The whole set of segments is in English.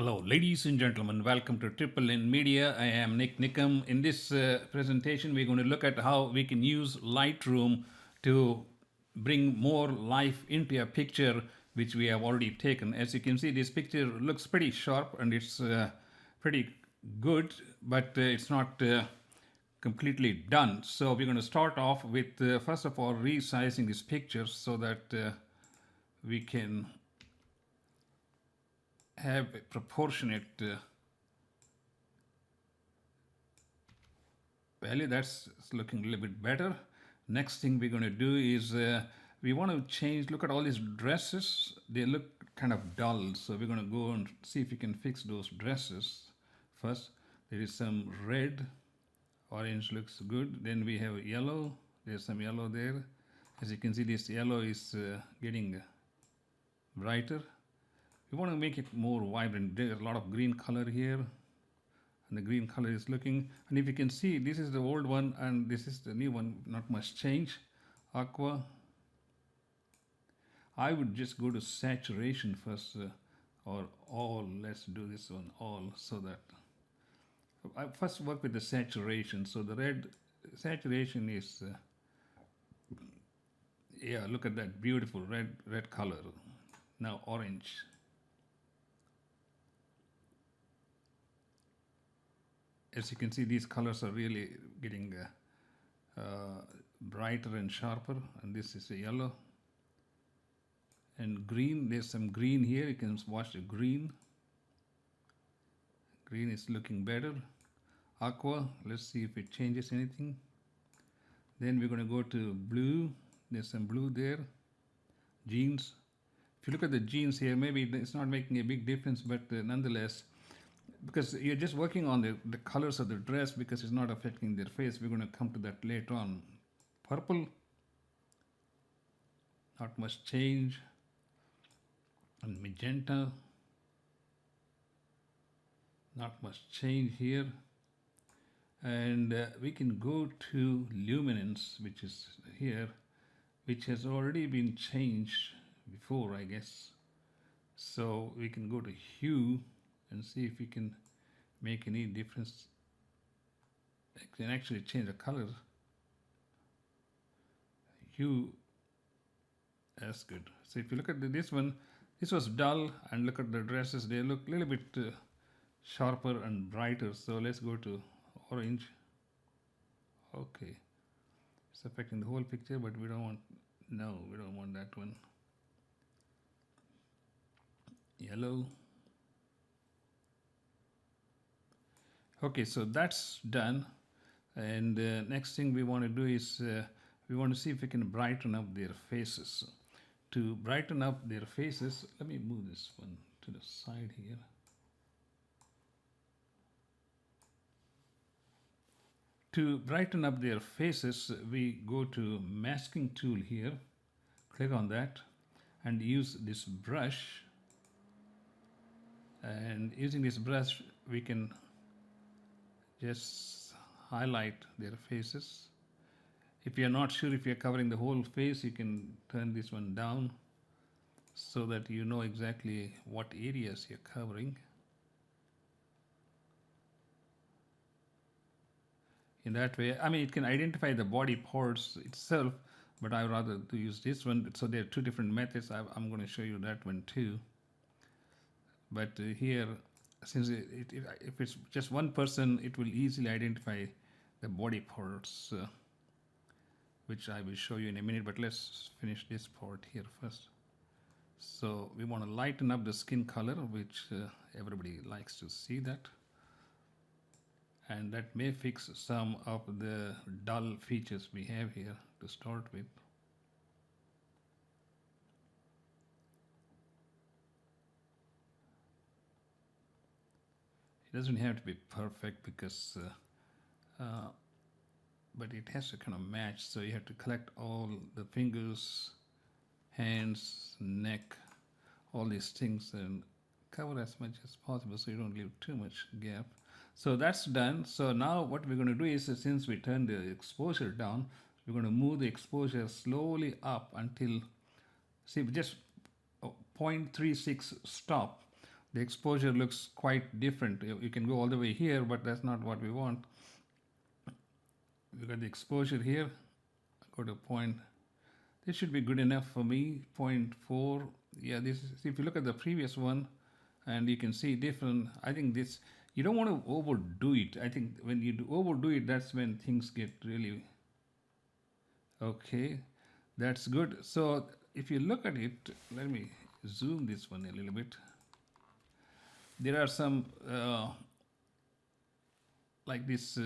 Hello, ladies and gentlemen. Welcome to Triple N Media. I am Nik Nikam. In this presentation, we're going to look at how we can use Lightroom to bring more life into a picture which we have already taken. As you can see, this picture looks pretty sharp and it's pretty good, but it's not completely done. So we're going to start off with, first of all, resizing this picture so that we can have a proportionate value. That's looking a little bit better. Next thing we're going to do is we want to change, look at all these dresses. They look kind of dull. So we're going to go and see if we can fix those dresses. First, there is some red. Orange looks good. Then we have yellow. There's some yellow there. As you can see, this yellow is getting brighter. We want to make it more vibrant. There's a lot of green color here, and the green color is looking. And if you can see, this is the old one and this is the new one. Not much change. Aqua. I would just go to saturation first, or all. Let's do this one all, so that I first work with the saturation. So the red saturation is yeah. Look at that beautiful red color. Now orange. As you can see, these colors are really getting brighter and sharper, and this is a yellow. And green, there's some green here. You can watch the green. Green is looking better. Aqua, let's see if it changes anything. Then we're going to go to blue. There's some blue there. Jeans. If you look at the jeans here, maybe it's not making a big difference, but nonetheless, because you're just working on the colors of the dress because it's not affecting their face. We're going to come to that later on. Purple, not much change. And magenta, not much change here. And we can go to luminance, which is here, which has already been changed before, I guess. So we can go to hue and see if we can make any difference. I can actually change the color. Hue, that's good. So if you look at this one, this was dull, and look at the dresses, they look a little bit sharper and brighter. So let's go to orange. Okay, it's affecting the whole picture, but we don't want, no, we don't want that one. Yellow. Okay, so that's done. And next thing we want to do is we want to see if we can brighten up their faces. To brighten up their faces, let me move this one to the side here. To brighten up their faces, we go to masking tool here, click on that, and use this brush. And using this brush, we can just highlight their faces. If you're not sure if you're covering the whole face, you can turn this one down so that you know exactly what areas you're covering. In that way, I mean, it can identify the body parts itself, but I would rather to use this one. So there are two different methods. I'm going to show you that one too. But here, since if it's just one person, it will easily identify the body parts, which I will show you in a minute. But let's finish this part here first. So we want to lighten up the skin color, which everybody likes to see that. And that may fix some of the dull features we have here to start with. It doesn't have to be perfect because, but it has to kind of match. So you have to collect all the fingers, hands, neck, all these things, and cover as much as possible so you don't leave too much gap. So that's done. So now what we're going to do is, since we turn the exposure down, we're going to move the exposure slowly up until, see, just 0.36 stop. The exposure looks quite different. You can go all the way here, but that's not what we want. We got the exposure here. Go to point. This should be good enough for me. Zero point 0.4. Yeah, this is, if you look at the previous one, and you can see different. I think this, you don't want to overdo it. I think when you overdo it, that's when things get really okay. That's good. So if you look at it, let me zoom this one a little bit. There are some like this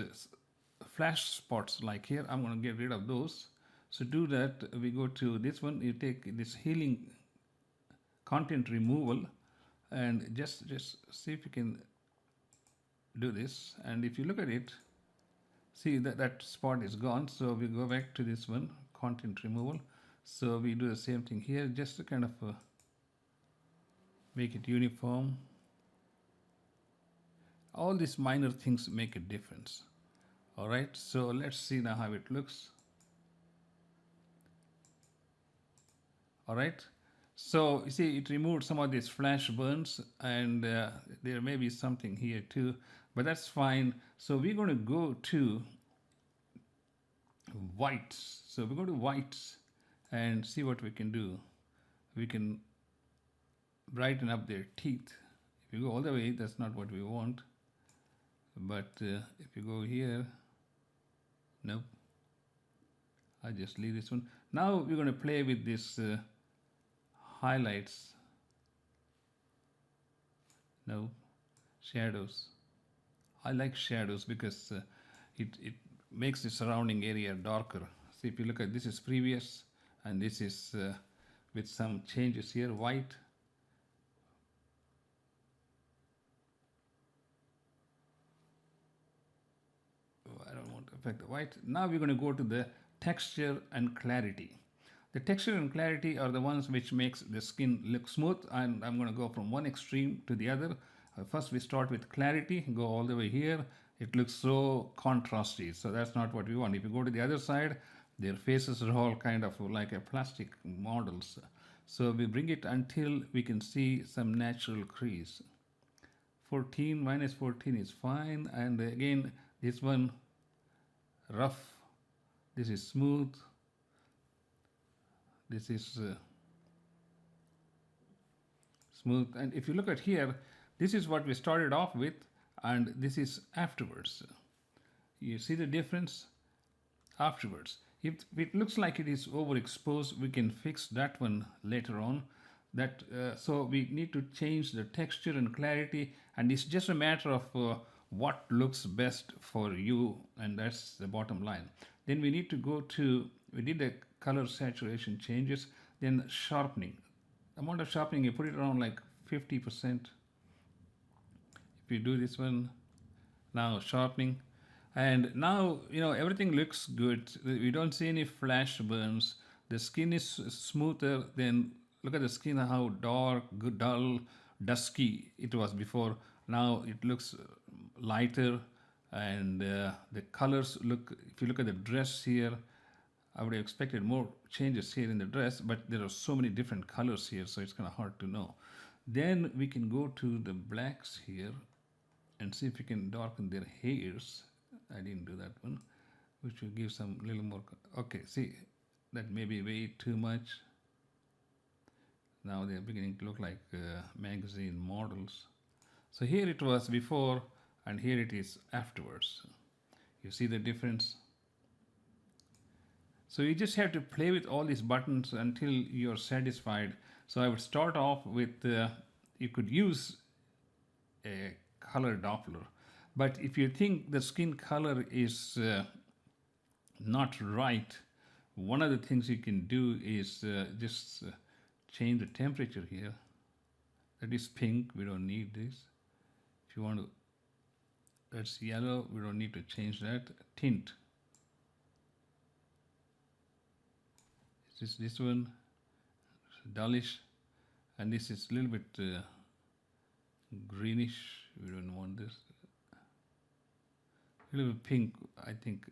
flash spots like here. I'm going to get rid of those. So do that. We go to this one. You take this healing content removal and just see if you can do this. And if you look at it, see that spot is gone. So we go back to this one, content removal. So we do the same thing here, just to kind of make it uniform. All these minor things make a difference. All right, so let's see now how it looks. All right, so you see it removed some of these flash burns, and there may be something here too, but that's fine. So we're going to go to whites. So we go to whites and see what we can do. We can brighten up their teeth. If you go all the way, that's not what we want. But if you go here, nope. I just leave this one. Now we're going to play with this highlights. No, shadows. I like shadows because it makes the surrounding area darker. See, if you look at this is previous, and this is with some changes here, white. I don't want to affect the white. Now we're going to go to the texture and clarity. The texture and clarity are the ones which makes the skin look smooth, and I'm going to go from one extreme to the other. First we start with clarity, go all the way here. It looks so contrasty, so that's not what we want. If you go to the other side, their faces are all kind of like a plastic models. So we bring it until we can see some natural crease. 14 minus 14 is fine, and again this one rough, this is smooth, this is smooth. And if you look at here, this is what we started off with, and this is afterwards. You see the difference afterwards. If it looks like it is overexposed, we can fix that one later on. That so we need to change the texture and clarity, and it's just a matter of what looks best for you, and that's the bottom line. Then we need to go to, we did the color saturation changes, then sharpening. Amount of sharpening, you put it around like 50%. If you do this one, now sharpening, and now everything looks good. We don't see any flash burns. The skin is smoother. Then look at the skin, how dark, dull, dusky it was before. Now it looks lighter, and the colors look, if you look at the dress here, I would have expected more changes here in the dress, but there are so many different colors here, so it's kind of hard to know. Then we can go to the blacks here and see if we can darken their hairs. I didn't do that one, which will give some little more. Okay, see, that may be way too much. Now they're beginning to look like magazine models. So here it was before, and here it is afterwards. You see the difference? So you just have to play with all these buttons until you're satisfied. So I would start off with, you could use a color Doppler. But if you think the skin color is not right, one of the things you can do is just change the temperature here. That is pink, we don't need this. If you want to, that's yellow, we don't need to change that. Tint. This one, dullish, and this is a little bit greenish, we don't want this. A little bit pink, I think.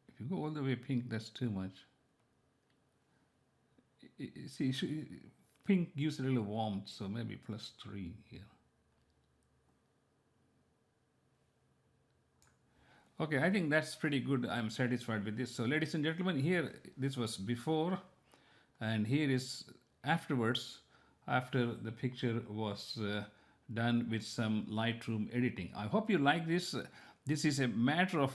If you go all the way pink, that's too much. See, pink gives a little warmth, so maybe +3 here. Okay, I think that's pretty good. I'm satisfied with this. So ladies and gentlemen, here this was before, and here is afterwards, after the picture was done with some Lightroom editing. I hope you like this. This is a matter of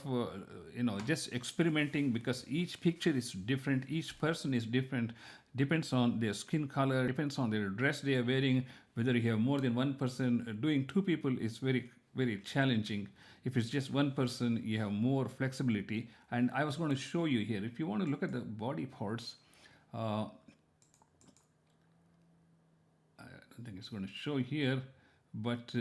just experimenting, because each picture is different, each person is different, depends on their skin color, depends on their dress they are wearing. Whether you have more than one person, doing two people is very challenging. If it's just one person, you have more flexibility. And I was going to show you here, if you want to look at the body parts, I don't think it's going to show here, but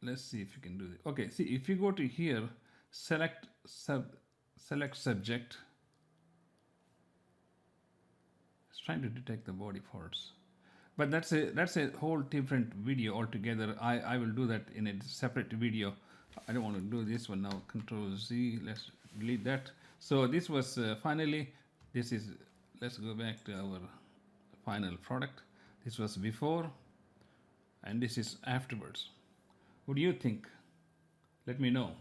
let's see if you can do it. Okay, see, if you go to here, select subject. It's trying to detect the body parts, but that's a whole different video altogether. I will do that in a separate video. I don't want to do this one now. Control Z. Let's delete that. So this was finally. This is. Let's go back to our final product. This was before, and this is afterwards. What do you think? Let me know.